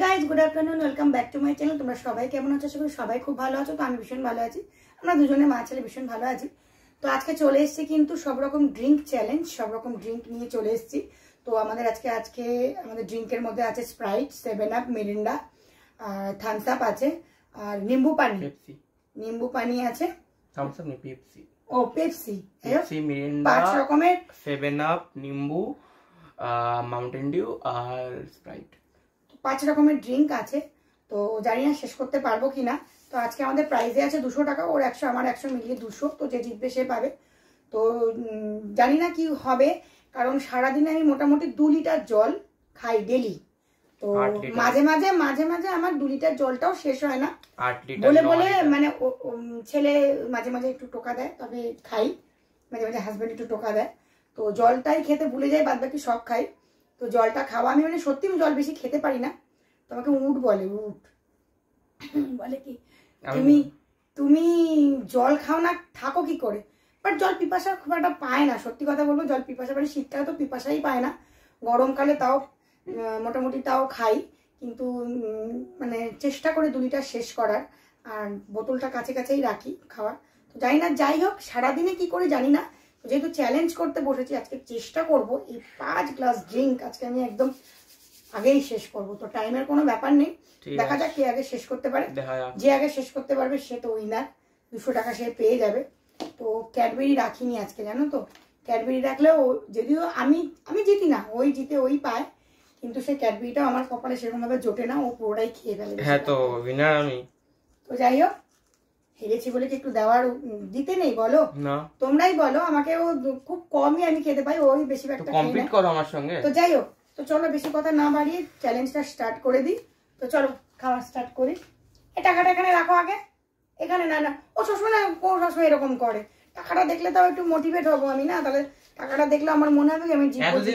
Guys good afternoon, welcome back to my channel. তোমরা সবাই কেমন আছো? আশা করি সবাই খুব ভালো আছো। তো আমি ভীষণ ভালো আছি, আমরা দুজনে মা ছেলে ভীষণ ভালো আছি। তো আজকে চলে এসেছি কিন্তু সব রকম ড্রিঙ্ক চ্যালেঞ্জ, সব রকম ড্রিঙ্ক নিয়ে চলে এসেছি। তো আমাদের আজকে আমাদের ড্রিঙ্কের মধ্যে আছে স্প্রাইট, 7 আপ, মিরিন্ডা, আর থামস আপ আছে, আর নিম্বু পানি আছে। থামস আপ না পেপসি? ও পেপসি, মিরিন্ডা, 5 রকমের, 7 আপ, নিম্বু, মাউন্টেন ডিউ আর স্প্রাইট। 5 রকমের ড্রিঙ্ক আছে। তো জানি না শেষ করতে পারবো কিনা। তো আজকে আমাদের প্রাইজে আছে 200 টাকা, ওর 100, আমার 100 মিলিয়ে 200। তো যে জিতবে সে পাবে। তো জানি না কি হবে, কারণ সারাদিনে আমি মোটামুটি 2 লিটার জল খাই ডেলি। তো মাঝে মাঝে আমার 2 লিটার জলটাও শেষ হয় না। বলে মানে ছেলে মাঝে মাঝে একটু টোকা দেয়, তবে খাই। মাঝে মাঝে হাজব্যান্ড একটু টোকা দেয়, তো জলটাই খেতে ভুলে যাই, বাদ বাকি সব খাই। তো জলটা খাওয়া, আমি মানে সত্যি জল বেশি খেতে পারি না। তোমাকে উঠ বলে কি তুমি জল খাও না, থাকো কি করে? বাট জল পিপাসা খুব একটা পায় না, সত্যি কথা বলবো। জল পিপাসা মানে শীতকালে তো পিপাসাই পায় না, গরমকালে তাও মোটামুটি তাও খাই। কিন্তু মানে চেষ্টা করে 2 লিটার শেষ করার, আর বোতলটা কাছেই রাখি খাওয়ার। তো জানি না, যাই হোক সারাদিনে কি করে জানি না। যেহেতু চ্যালেঞ্জ করতে বসেছি, আজকে চেষ্টা করব এই 5 গ্লাস ড্রিঙ্ক আজকে আমি একদম আগেই শেষ করব। তো টাইমের কোনো ব্যাপার নেই, দেখা যাক কে আগে শেষ করতে পারে। যে আগে শেষ করতে পারবে সে তো উইনার, 200 টাকা সে পেয়ে যাবে। তো ক্যাডবেরি রাখিনি আজকে, জানো তো। ক্যাডবেরি রাখলেও যদিও আমি জিতি না, ওই জিতে ওই পায়, কিন্তু সেই ক্যাডবেরিটাও আমার কপালে সেরকম ভাবে জোটে না, ও পুরোটাই খেয়ে ফেলে। হ্যাঁ, তো উইনার আমি। তো যাই হোক, হেরেছি বলে কি একটু দিতে নেই বলো? না, তোমরাই বলো আমাকে। ও খুব কমই আমি খেতে পাই, ওই বেশিরভাগটা কমপ্লিট করো আমার সঙ্গে। তো যাই হোক, তো চলো বেশি কথা না বাড়িয়ে চ্যালেঞ্জটা স্টার্ট করে দিই। তো চলো খাওয়া স্টার্ট করি। এই টাকাটা এখানে রাখো আগে, এখানে। না ও সবসময় এরকম করে। টাকাটা দেখলে তাও একটু মোটিভেট হবো আমি, না তাহলে টাকাটা দেখলে আমার মনে হবে আমি এতদিন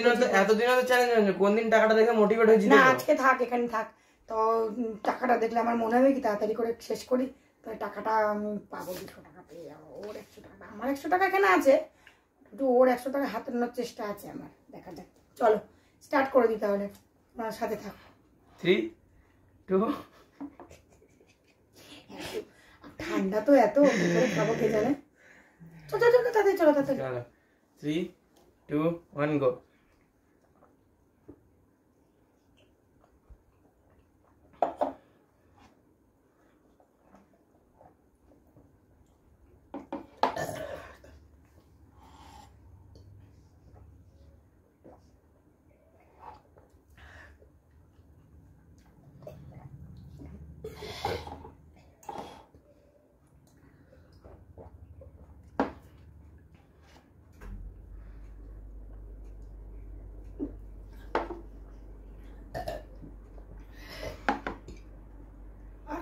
চ্যালেঞ্জ হচ্ছে, কোন দিন টাকাটা দেখে মোটিভেট হয়েছি না। আজকে থাক, এখানে থাক। তো টাকাটা দেখলে আমার মনে হবে কি তাড়াতাড়ি করে শেষ করি, তো টাকাটা আমি পাবো, 200 টাকা পেয়ে যাবো। ওর 100 টাকা, আমার 100 টাকা এখানে আছে, একটু ওর 100 টাকা হাতে নেওয়ার চেষ্টা আছে আমার, দেখা যাক। চলো স্টার্ট করে দিই তাহলে, আমার সাথে থাক। 3, 2, ঠান্ডা তো এত খাবো কে জানে। চলো তাড়াতাড়ি, চলো তাড়াতাড়ি। 3, 2, 1 গো।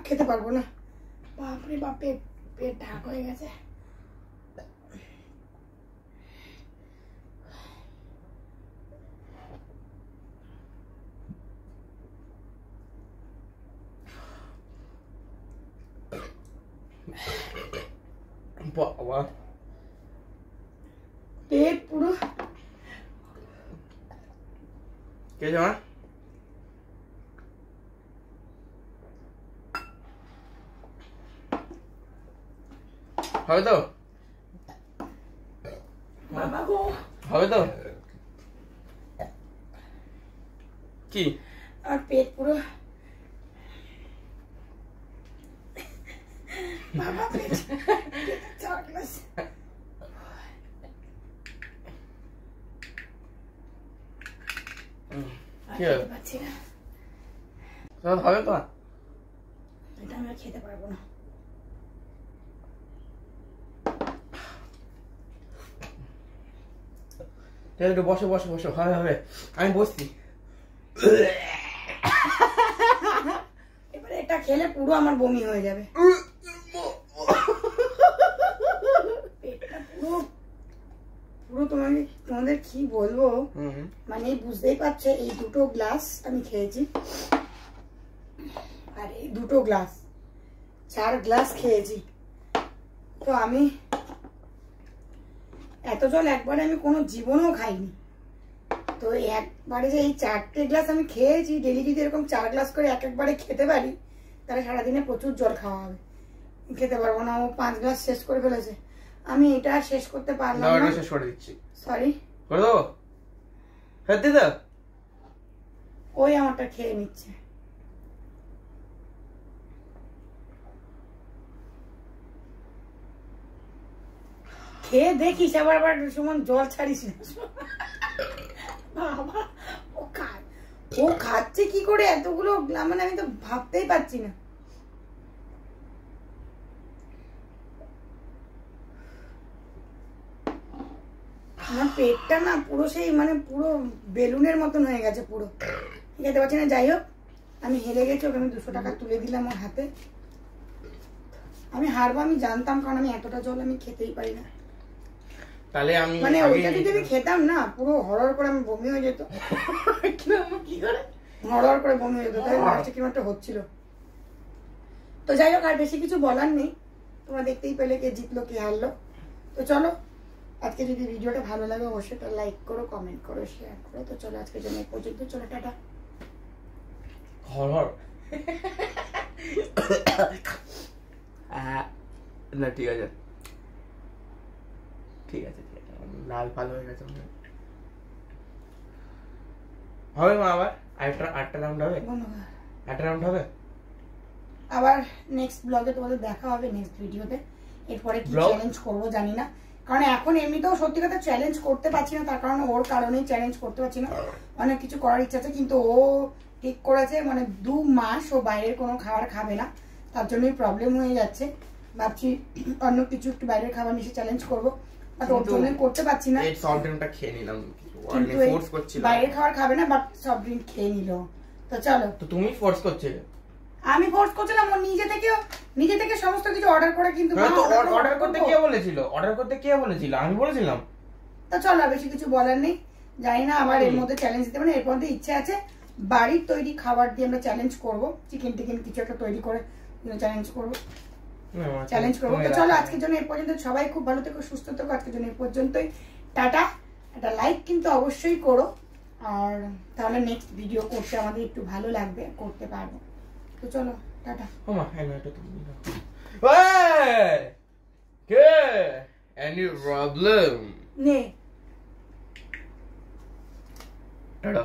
খেতে পারবো না, বাপরে বাপ, পেট ঢাক হয়ে গেছে। পেট পুরো কে জানা হবে তো, বাবা গো, হবে তো কি? আর পেট পুরো বাবা, পেট 4 গ্লাস। পাচ্ছি না, হবে তো, এটা আমি খেতে পারবো না। একটু বসো, হবে, আমি বসছি। এবারে এটা খেলে পুরো আমার বমি হয়ে যাবে। পেটটা পুরো তোমাদের কি বলবো, মানে বুঝতেই পারছে। এই 2 গ্লাস আমি খেয়েছি, আর এই 2 গ্লাস, 4 গ্লাস খেয়েছি। তো আমি এত জল একবারে আমি কোনো জীবনেও খাইনি। তো একবারে যে এই 4টে গ্লাস আমি খেয়েছি, ডেলি যদি এরকম 4 গ্লাস করে একবারে খেতে পারি তাহলে সারাদিনে প্রচুর জল খাওয়া হবে। খেতে পারবো না, ও 5 গ্লাস শেষ করে ফেলেছে, আমি এটা শেষ করতে পারলাম না। শেষ করে দিচ্ছি, সরি করে দেবো, সত্যি তো? ওই আমারটা খেয়ে নিচ্ছে। খেয়ে দেখিস, আবার আবার সুমন জল ছাড়িস না। বাবা, ও খাচ্ছে কি করে এতগুলো, মানে আমি তো ভাবতেই পারছি না। আমার পেটটা না পুরো সেই মানে পুরো বেলুনের মতন হয়ে গেছে, পুরো খেতে পারছি না। যাই হোক, আমি হেরে গেছি, ওকে আমি 200 টাকা তুলে দিলাম ওর হাতে। আমি হারবো আমি জানতাম, কারণ আমি এতটা জল আমি খেতেই পারি না। তাহলে আমি মানে ওইটা যদি আমি খেতাম না, পুরো হরহর করে আমি বমি হয়ে যেত। কি করে হরহর করে বমি হয়ে যেত, তাই লাস্টে কি একটা হচ্ছিল। তো যাই হোক, আর বেশি কিছু বলার নেই, তোমরা দেখতেই পেলে কে জিতলো কে হারলো। তো চলো, আজকে যদি ভিডিওটা ভালো লাগে অবশ্যই একটা লাইক করো, কমেন্ট করো, শেয়ার করো। তো চলো আজকের জন্য এই পর্যন্ত, চলো টাটা। হরহর না, ঠিক আছে ঠিক আছে ঠিক আছে, লাল ভালো হয়ে গেছে। হবে মা আবার আটটা রাউন্ড হবে, একটা রাউন্ড হবে আবার নেক্সট ব্লগে তোমাদের দেখা হবে, নেক্সট ভিডিওতে। এরপরে কি চ্যালেঞ্জ করবো জানি না, কারণ এখন এমনিতেও সত্যি কথা চ্যালেঞ্জ করতে পারছি না, তার কারণ ওর কারণেই চ্যালেঞ্জ করতে পারছি না। অনেক কিছু করার ইচ্ছা আছে, কিন্তু ও ঠিক করেছে মানে 2 মাস ও বাইরের কোনো খাবার খাবে না, তার জন্যই প্রবলেম হয়ে যাচ্ছে। ভাবছি অন্য কিছু একটু বাইরের খাবার নিয়ে চ্যালেঞ্জ করবো, বাট ওর জন্য করতে পারছি না। এই সফট ড্রিঙ্কটা খেয়ে নিলাম, কিন্তু ফোর্স করছিলাম, বাইরের খাবার খাবে না, বাট সফট ড্রিঙ্ক খেয়ে নিল। তো চলো, তো তুমি ফোর্স করছিলে? আমি ফোর্স করছিলাম, ও নিজে থেকে সমস্ত কিছু অর্ডার করে। কিন্তু অর্ডার করতে কে বলেছিল? অর্ডার করতে কে বলেছিল? আমি বলেছিলাম? তো চলো, বেশি কিছু বলার নেই, জানি না আবার এর মধ্যে চ্যালেঞ্জ দিতে পারে। এর মধ্যে ইচ্ছে আছে বাড়ির তৈরি খাবার দিয়ে আমরা চ্যালেঞ্জ করবো, চিকেন টিকেন কিছু একটা তৈরি করে চ্যালেঞ্জ করবো। তো চলো, আজকের জন্য এই পর্যন্ত। সবাই খুব ভালো থেকো, সুস্থ থেকো। আজকের জন্য এই পর্যন্তই, টাটা। একটা লাইক কিন্তু অবশ্যই করো, আর তাহলে নেক্সট ভিডিও করতে আমাদের একটু ভালো লাগবে, করতে পারবো। তো চলো টাটা। Any problem? নে টাটা।